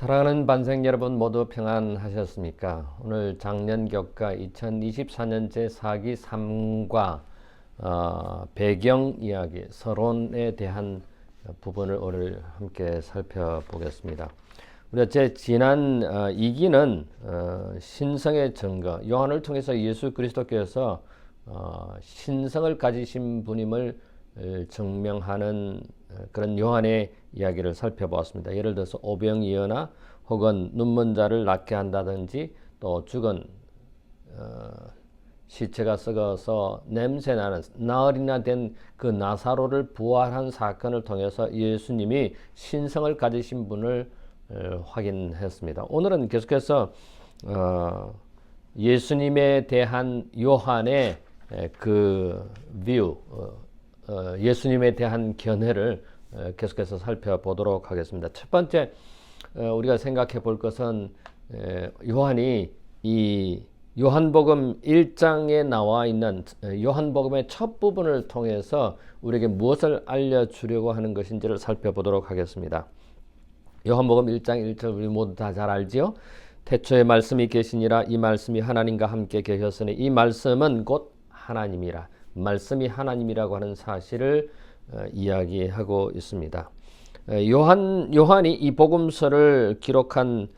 사랑하는 반생 여러분 모두 평안하셨습니까? 오늘 작년격과 2024년 제4기 3과 배경 이야기, 서론에 대한 부분을 오늘 함께 살펴보겠습니다. 우리가 지난 2기는 신성의 증거, 요한을 통해서 예수 그리스도께서 신성을 가지신 분임을 증명하는 그런 요한의 이야기를 살펴보았습니다. 예를 들어서 오병이어나 혹은 눈먼 자를 낫게 한다든지, 또 죽은 시체가 썩어서 냄새나는 나흘이나 된 그 나사로를 부활한 사건을 통해서 예수님이 신성을 가지신 분을 확인했습니다. 오늘은 계속해서 예수님에 대한 요한의 그 뷰, 예수님에 대한 견해를 계속해서 살펴보도록 하겠습니다. 첫 번째 우리가 생각해 볼 것은 요한이 이 요한복음 1장에 나와 있는 요한복음의 첫 부분을 통해서 우리에게 무엇을 알려주려고 하는 것인지를 살펴보도록 하겠습니다. 요한복음 1장 1절 우리 모두 다 잘 알지요? 태초에 말씀이 계시니라. 이 말씀이 하나님과 함께 계셨으니 이 말씀은 곧 하나님이라. 말씀이 하나님이라고 하는 사실을 이야기하고 있습니다. 요한이 이 복음서를 기록한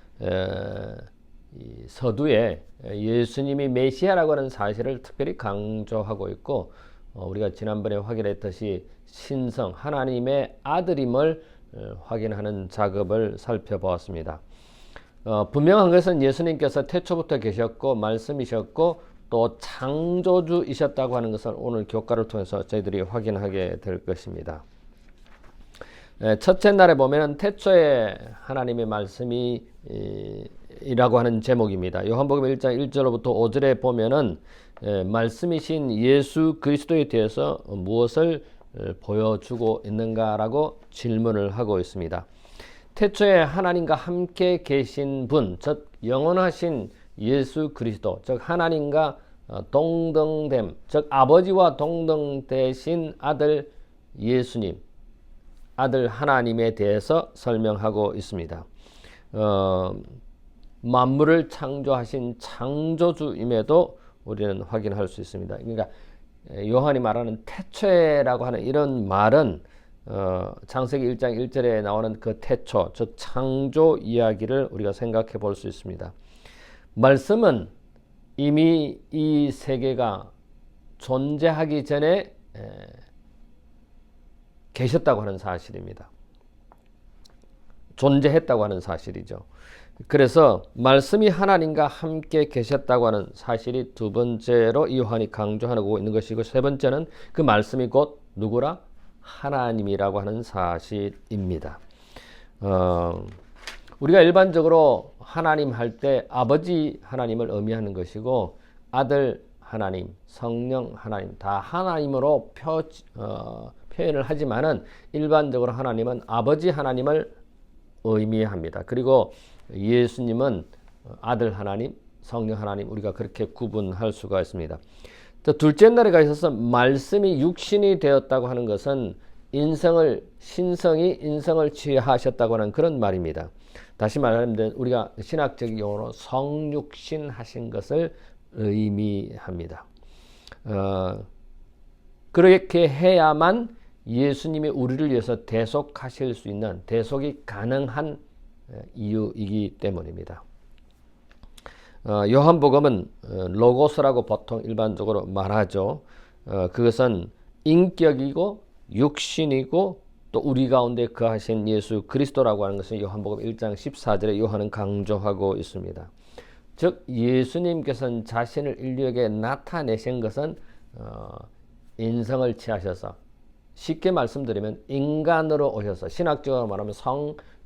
이 서두에 예수님이 메시아라고 하는 사실을 특별히 강조하고 있고, 우리가 지난번에 확인했듯이 신성 하나님의 아들임을 확인하는 작업을 살펴보았습니다. 분명한 것은 예수님께서 태초부터 계셨고 말씀이셨고 또 창조주이셨다고 하는 것을 오늘 교과를 통해서 저희들이 확인하게 될 것입니다. 첫째 날에 보면 태초에 하나님의 말씀이 이라고 하는 제목입니다. 요한복음 1장 1절부터 5절에 보면은 말씀이신 예수 그리스도에 대해서 무엇을 보여주고 있는가라고 질문을 하고 있습니다. 태초에 하나님과 함께 계신 분, 즉 영원하신 예수 그리스도, 즉 하나님과 동등됨, 즉 아버지와 동등되신 아들 예수님, 아들 하나님에 대해서 설명하고 있습니다. 만물을 창조하신 창조주임에도 우리는 확인할 수 있습니다. 그러니까 요한이 말하는 태초라고 하는 이런 말은 창세기 1장 1절에 나오는 그 태초, 즉 창조 이야기를 우리가 생각해 볼 수 있습니다. 말씀은 이미 이 세계가 존재하기 전에 계셨다고 하는 사실입니다. 존재했다고 하는 사실이죠. 그래서 말씀이 하나님과 함께 계셨다고 하는 사실이 두 번째로 요한이 강조하고 있는 것이고, 세 번째는 그 말씀이 곧 누구라? 하나님이라고 하는 사실입니다. 우리가 일반적으로 하나님 할 때 아버지 하나님을 의미하는 것이고, 아들 하나님, 성령 하나님 다 하나님으로 표현을 하지만은 일반적으로 하나님은 아버지 하나님을 의미합니다. 그리고 예수님은 아들 하나님, 성령 하나님, 우리가 그렇게 구분할 수가 있습니다. 또 둘째 날에 가셔서 말씀이 육신이 되었다고 하는 것은 신성이 인성을 취하셨다고 하는 그런 말입니다. 다시 말하면 우리가 신학적 용어로 성육신 하신 것을 의미합니다. 그렇게 해야만 예수님이 우리를 위해서 대속하실 수 있는, 대속이 가능한 이유이기 때문입니다. 요한복음은 로고스라고 보통 일반적으로 말하죠. 그것은 인격이고 육신이고 또 우리 가운데 거하신 예수 그리스도라고 하는 것을 요한복음 1장 14절에 요한은 강조하고 있습니다. 즉 예수님께서는 자신을 인류에게 나타내신 것은 인성을 취하셔서, 쉽게 말씀드리면 인간으로 오셔서, 신학적으로 말하면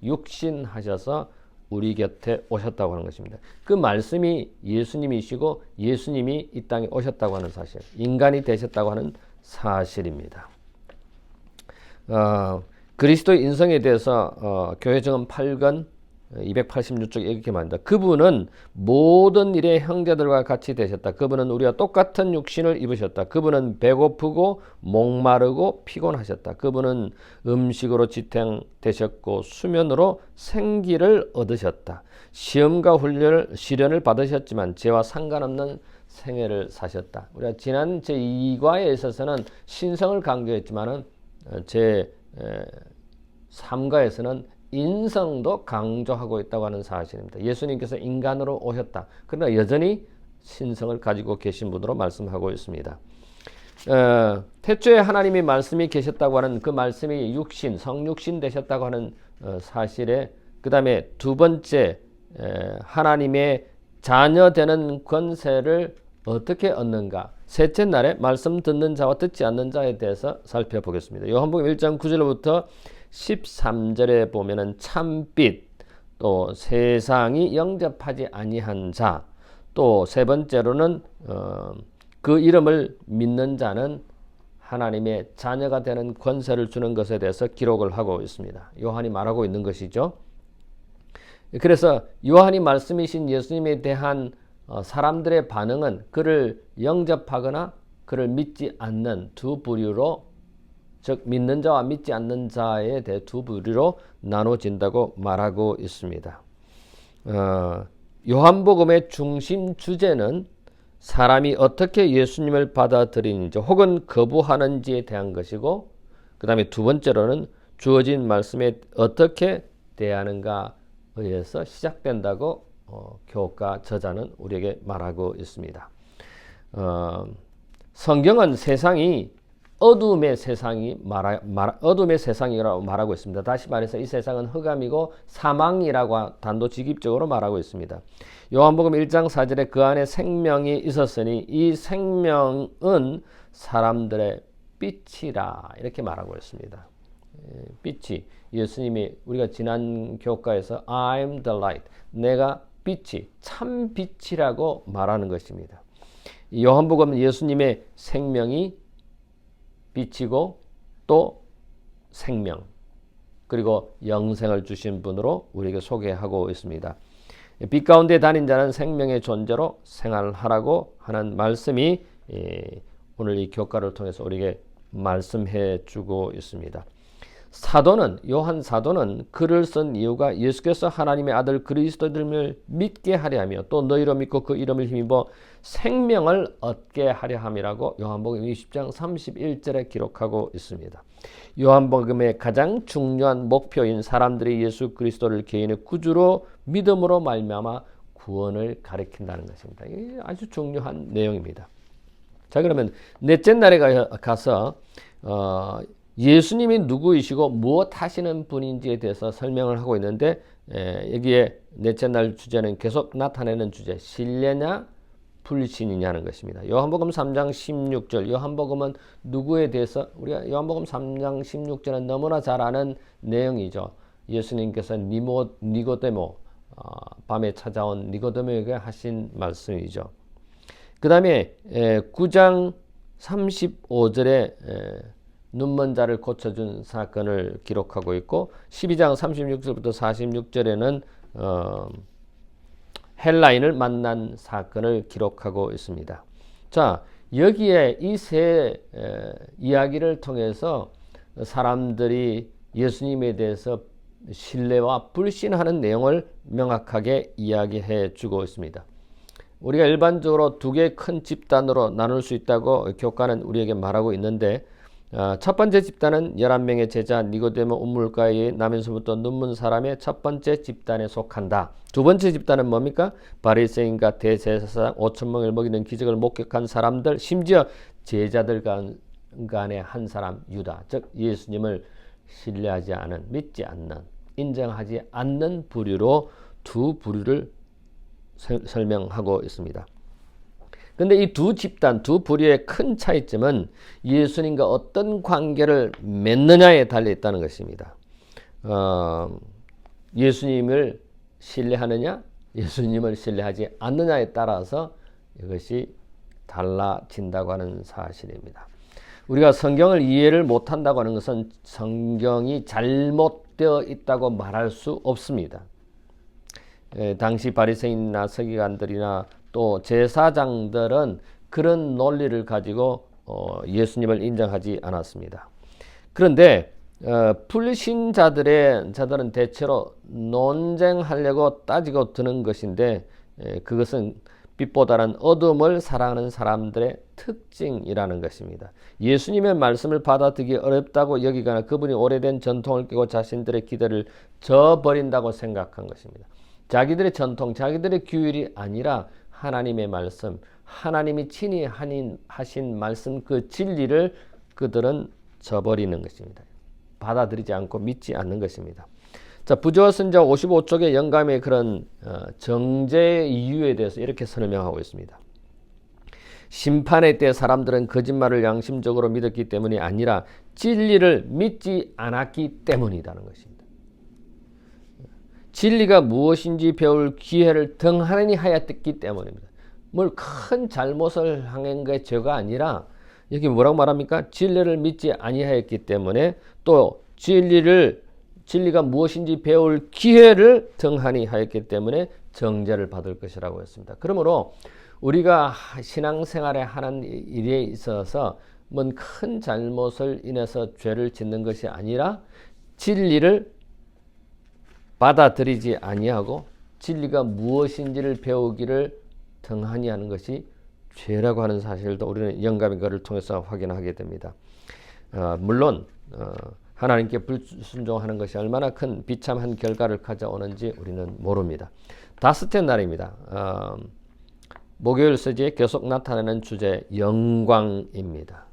성육신하셔서 우리 곁에 오셨다고 하는 것입니다. 그 말씀이 예수님이시고 예수님이 이 땅에 오셨다고 하는 사실, 인간이 되셨다고 하는 사실입니다. 그리스도의 인성에 대해서 교회 증언 8권 286쪽 이렇게 말합니다. 그분은 모든 일에 형제들과 같이 되셨다. 그분은 우리와 똑같은 육신을 입으셨다. 그분은 배고프고 목마르고 피곤하셨다. 그분은 음식으로 지탱되셨고 수면으로 생기를 얻으셨다. 시험과 시련을 받으셨지만 죄와 상관없는 생애를 사셨다. 우리가 지난 제2과에 있어서는 신성을 강조했지만은 제 3과에서는 인성도 강조하고 있다고 하는 사실입니다. 예수님께서 인간으로 오셨다. 그러나 여전히 신성을 가지고 계신 분으로 말씀하고 있습니다. 태초에 하나님이 말씀이 계셨다고 하는 그 말씀이 육신, 성육신 되셨다고 하는 사실에 그 다음에 두 번째 하나님의 자녀 되는 권세를 어떻게 얻는가? 셋째 날에 말씀 듣는 자와 듣지 않는 자에 대해서 살펴보겠습니다. 요한복음 1장 9절부터 13절에 보면은 참빛, 또 세상이 영접하지 아니한 자, 또 세 번째로는 그 이름을 믿는 자는 하나님의 자녀가 되는 권세를 주는 것에 대해서 기록을 하고 있습니다. 요한이 말하고 있는 것이죠. 그래서 요한이 말씀이신 예수님에 대한 사람들의 반응은 그를 영접하거나 그를 믿지 않는 두 부류로, 즉 믿는 자와 믿지 않는 자에 대해 두 부류로 나눠진다고 말하고 있습니다. 요한복음의 중심 주제는 사람이 어떻게 예수님을 받아들이는지 혹은 거부하는지에 대한 것이고, 그 다음에 두 번째로는 주어진 말씀에 어떻게 대하는가 의해서 시작된다고 교과 저자는 우리에게 말하고 있습니다. 성경은 세상이 어둠의 세상이라고 말하고 있습니다. 다시 말해서 이 세상은 흑암이고 사망이라고 단도직입적으로 말하고 있습니다. 요한복음 1장 4절에 그 안에 생명이 있었으니 이 생명은 사람들의 빛이라 이렇게 말하고 있습니다. 빛이, 예수님이 우리가 지난 교과에서 I'm the light, 내가 빛이, 참 빛이라고 말하는 것입니다. 요한복음은 예수님의 생명이 빛이고 또 생명 그리고 영생을 주신 분으로 우리에게 소개하고 있습니다. 빛 가운데 다닌 자는 생명의 존재로 생활하라고 하는 말씀이 오늘 이 교과를 통해서 우리에게 말씀해 주고 있습니다. 요한 사도는 글을 쓴 이유가 예수께서 하나님의 아들 그리스도임을 믿게 하려 하며 또 너희로 믿고 그 이름을 힘입어 생명을 얻게 하려 함이라고 요한복음 20장 31절에 기록하고 있습니다. 요한복음의 가장 중요한 목표인 사람들이 예수 그리스도를 개인의 구주로 믿음으로 말미암아 구원을 가리킨다는 것입니다. 이게 아주 중요한 내용입니다. 자, 그러면 넷째 날에 가서 예수님이 누구이시고 무엇 하시는 분인지에 대해서 설명을 하고 있는데, 여기에 넷째 날 주제는 계속 나타내는 주제, 신뢰냐 불신이냐는 것입니다. 요한복음 3장 16절, 요한복음은 누구에 대해서, 우리가 요한복음 3장 16절은 너무나 잘 아는 내용이죠. 예수님께서 니고데모, 밤에 찾아온 니고데모에게 하신 말씀이죠. 그 다음에 9장 35절에 눈먼 자를 고쳐준 사건을 기록하고 있고, 12장 36절부터 46절에는 헬라인을 만난 사건을 기록하고 있습니다. 자, 여기에 이 세 이야기를 통해서 사람들이 예수님에 대해서 신뢰와 불신하는 내용을 명확하게 이야기해 주고 있습니다. 우리가 일반적으로 두 개의 큰 집단으로 나눌 수 있다고 교과는 우리에게 말하고 있는데, 첫 번째 집단은 11명의 제자 니고데모 우물가에 나면서부터 눈먼 사람의 첫 번째 집단에 속한다. 두 번째 집단은 뭡니까? 바리새인과 대제사장 5,000명을 먹이는 기적을 목격한 사람들, 심지어 제자들 간의 한 사람 유다, 즉 예수님을 신뢰하지 않은, 믿지 않는, 인정하지 않는 부류로 두 부류를 설명하고 있습니다. 근데 이 두 집단, 두 부류의 큰 차이점은 예수님과 어떤 관계를 맺느냐에 달려 있다는 것입니다. 예수님을 신뢰하느냐, 예수님을 신뢰하지 않느냐에 따라서 이것이 달라진다고 하는 사실입니다. 우리가 성경을 이해를 못한다고 하는 것은 성경이 잘못되어 있다고 말할 수 없습니다. 당시 바리새인이나 서기관들이나 또 제사장들은 그런 논리를 가지고 예수님을 인정하지 않았습니다. 그런데 불신자들은 대체로 논쟁하려고 따지고 드는 것인데 그것은 빛보다는 어둠을 사랑하는 사람들의 특징이라는 것입니다. 예수님의 말씀을 받아들이기 어렵다고 여기거나 그분이 오래된 전통을 깨고 자신들의 기대를 저버린다고 생각한 것입니다. 자기들의 전통, 자기들의 규율이 아니라 하나님의 말씀, 하나님이 친히 하신 말씀 그 진리를 그들은 저버리는 것입니다. 받아들이지 않고 믿지 않는 것입니다. 자, 부조와 선지자 55쪽의 영감의 그런 정죄 이유에 대해서 이렇게 설명하고 있습니다. 심판의 때 사람들은 거짓말을 양심적으로 믿었기 때문이 아니라 진리를 믿지 않았기 때문이라는 것입니다. 진리가 무엇인지 배울 기회를 등한히 하였기 때문입니다. 뭘 큰 잘못을 행한 게 죄가 아니라 여기 뭐라고 말합니까? 진리를 믿지 아니하였기 때문에 또 진리가 무엇인지 배울 기회를 등한히 하였기 때문에 정죄를 받을 것이라고 했습니다. 그러므로 우리가 신앙생활에 하는 일에 있어서 뭔 큰 잘못을 인해서 죄를 짓는 것이 아니라 진리를 받아들이지 아니하고 진리가 무엇인지를 배우기를 등한히 하는 것이 죄라고 하는 사실도 우리는 영감의 글을 통해서 확인하게 됩니다. 물론 하나님께 불순종하는 것이 얼마나 큰 비참한 결과를 가져오는지 우리는 모릅니다. 다섯째 날입니다. 목요일 서지에 계속 나타나는 주제 영광입니다.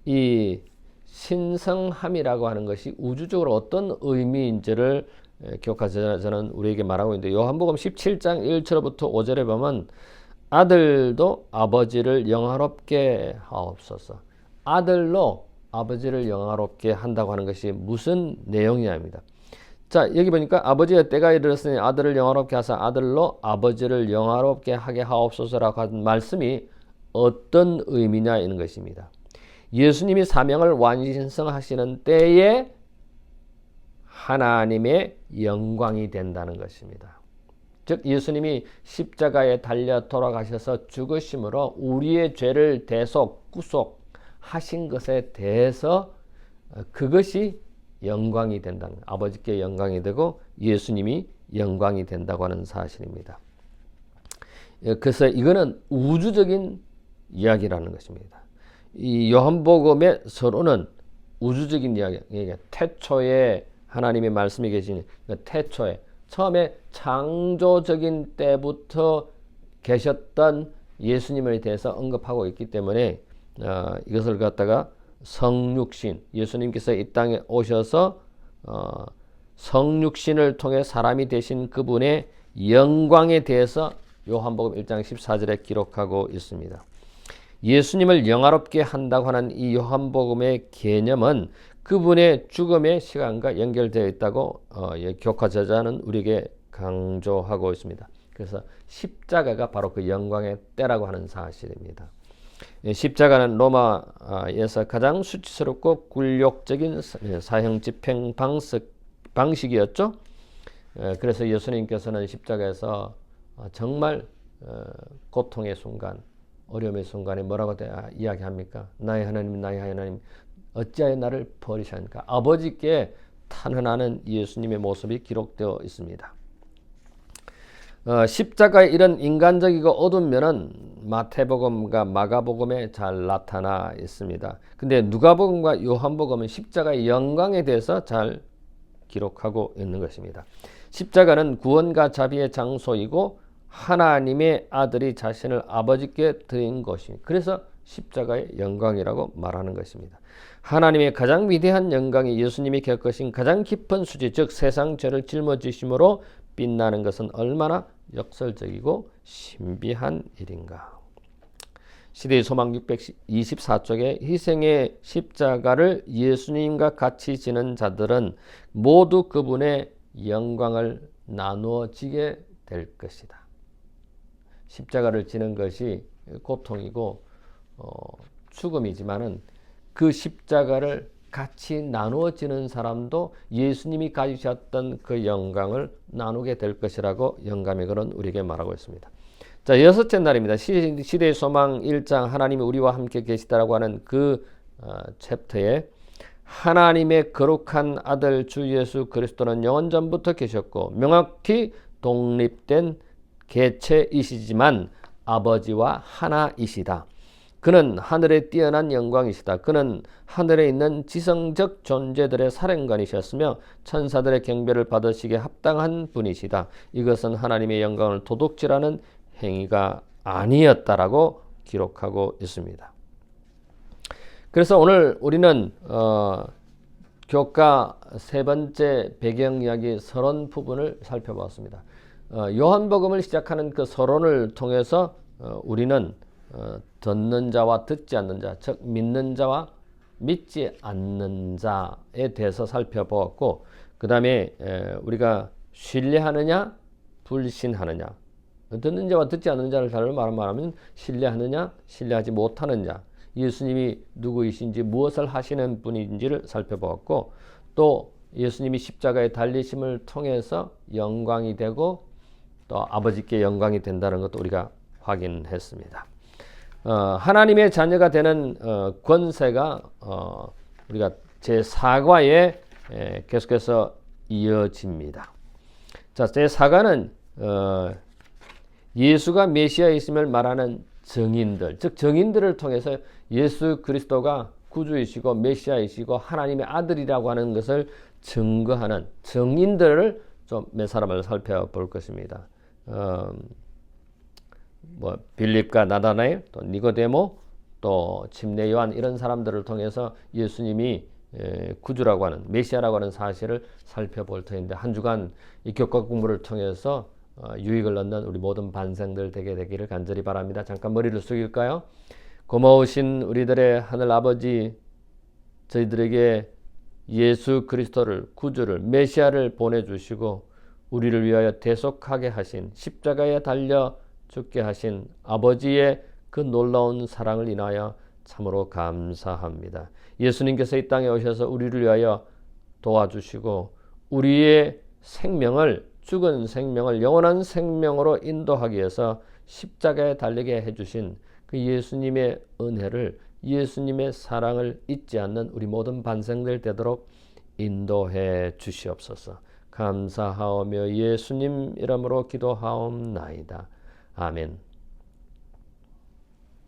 이 신성함이라고 하는 것이 우주적으로 어떤 의미인지를 교과서는 우리에게 말하고 있는데 요한복음 17장 1절부터 5절에 보면 아들도 아버지를 영화롭게 하옵소서. 아들로 아버지를 영화롭게 한다고 하는 것이 무슨 내용이냐입니다. 자, 여기 보니까 아버지의 때가 이르렀으니 아들을 영화롭게 하사 아들로 아버지를 영화롭게 하게 하옵소서라고 한 말씀이 어떤 의미냐 이런 것입니다. 예수님이 사명을 완성하시는 때에 하나님의 영광이 된다는 것입니다. 즉 예수님이 십자가에 달려 돌아가셔서 죽으심으로 우리의 죄를 대속, 구속하신 것에 대해서 그것이 영광이 된다는 거예요. 아버지께 영광이 되고 예수님이 영광이 된다고 하는 사실입니다. 그래서 이거는 우주적인 이야기라는 것입니다. 이 요한복음의 서론은 우주적인 이야기, 태초에 하나님의 말씀이 계신 태초에 처음에 창조적인 때부터 계셨던 예수님에 대해서 언급하고 있기 때문에 이것을 갖다가 성육신, 예수님께서 이 땅에 오셔서 성육신을 통해 사람이 되신 그분의 영광에 대해서 요한복음 1장 14절에 기록하고 있습니다. 예수님을 영화롭게 한다고 하는 이 요한복음의 개념은 그분의 죽음의 시간과 연결되어 있다고 교과 저자는 우리에게 강조하고 있습니다. 그래서 십자가가 바로 그 영광의 때라고 하는 사실입니다. 십자가는 로마에서 가장 수치스럽고 굴욕적인 사형 집행 방식이었죠. 그래서 예수님께서는 십자가에서 정말 고통의 순간, 어려움의 순간에 뭐라고 이야기합니까? 나의 하나님, 나의 하나님, 어찌하여 나를 버리셨는가? 아버지께 탄원하는 예수님의 모습이 기록되어 있습니다. 십자가의 이런 인간적이고 어두운 면은 마태복음과 마가복음에 잘 나타나 있습니다. 근데 누가복음과 요한복음은 십자가의 영광에 대해서 잘 기록하고 있는 것입니다. 십자가는 구원과 자비의 장소이고 하나님의 아들이 자신을 아버지께 드린 것입니다. 그래서 십자가의 영광이라고 말하는 것입니다. 하나님의 가장 위대한 영광이 예수님이 겪으신 가장 깊은 수지, 즉 세상 죄를 짊어지심으로 빛나는 것은 얼마나 역설적이고 신비한 일인가. 시대의 소망 624쪽에 희생의 십자가를 예수님과 같이 지는 자들은 모두 그분의 영광을 나누어지게 될 것이다. 십자가를 지는 것이 고통이고 죽음이지만은 그 십자가를 같이 나누어지는 사람도 예수님이 가지셨던 그 영광을 나누게 될 것이라고 영감의 글은 우리에게 말하고 있습니다. 자, 여섯째 날입니다. 시대의 소망 1장 하나님이 우리와 함께 계시다라고 하는 그 챕터에 하나님의 거룩한 아들 주 예수 그리스도는 영원 전부터 계셨고 명확히 독립된 개체이시지만 아버지와 하나이시다. 그는 하늘에 뛰어난 영광이시다. 그는 하늘에 있는 지성적 존재들의 사령관이셨으며 천사들의 경배를 받으시기에 합당한 분이시다. 이것은 하나님의 영광을 도둑질하는 행위가 아니었다라고 기록하고 있습니다. 그래서 오늘 우리는 교과 세 번째 배경 이야기 서론 부분을 살펴봤습니다. 요한복음을 시작하는 그 서론을 통해서 우리는 듣는 자와 듣지 않는 자, 즉 믿는 자와 믿지 않는 자에 대해서 살펴보았고, 그 다음에 우리가 신뢰하느냐 불신하느냐, 듣는 자와 듣지 않는 자를 잘 말하면 신뢰하느냐 신뢰하지 못하는 자, 예수님이 누구이신지 무엇을 하시는 분인지를 살펴보았고, 또 예수님이 십자가에 달리심을 통해서 영광이 되고 또 아버지께 영광이 된다는 것도 우리가 확인했습니다. 하나님의 자녀가 되는 권세가 우리가 제4과에 계속해서 이어집니다. 자, 제4과는 예수가 메시아이심을 말하는 증인들, 즉 증인들을 통해서 예수 그리스도가 구주이시고 메시아이시고 하나님의 아들이라고 하는 것을 증거하는 증인들을 좀 몇 사람을 살펴볼 것입니다. 빌립과 나다나엘, 또 니고데모, 또 침례 요한 이런 사람들을 통해서 예수님이 구주라고 하는 메시아라고 하는 사실을 살펴볼 터인데, 한 주간 이 교과 공부를 통해서 유익을 얻는 우리 모든 반생들 되게 되기를 간절히 바랍니다. 잠깐 머리를 숙일까요? 고마우신 우리들의 하늘 아버지, 저희들에게 예수 그리스도를 구주를 메시아를 보내주시고 우리를 위하여 대속하게 하신, 십자가에 달려 죽게 하신 아버지의 그 놀라운 사랑을 인하여 참으로 감사합니다. 예수님께서 이 땅에 오셔서 우리를 위하여 도와주시고 우리의 생명을, 죽은 생명을 영원한 생명으로 인도하기 위해서 십자가에 달리게 해주신 그 예수님의 은혜를, 예수님의 사랑을 잊지 않는 우리 모든 반생들 되도록 인도해 주시옵소서. 감사하오며 예수님 이름으로 기도하옵나이다. 아멘.